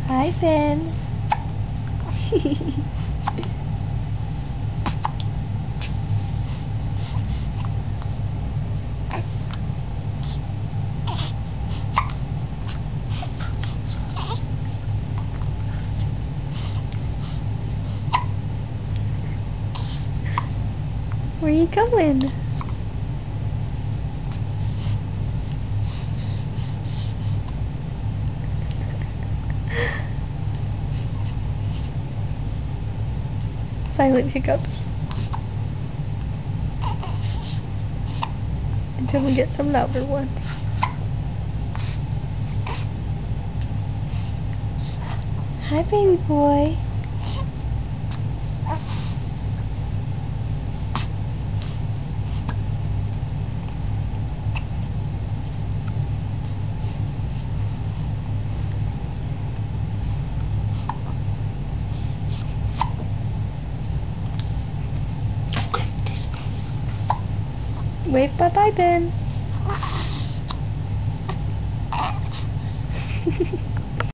Hi, Ben. Where are you going? Silent hiccups. Until we get some louder ones. Hi, baby boy. Wave bye-bye, Ben.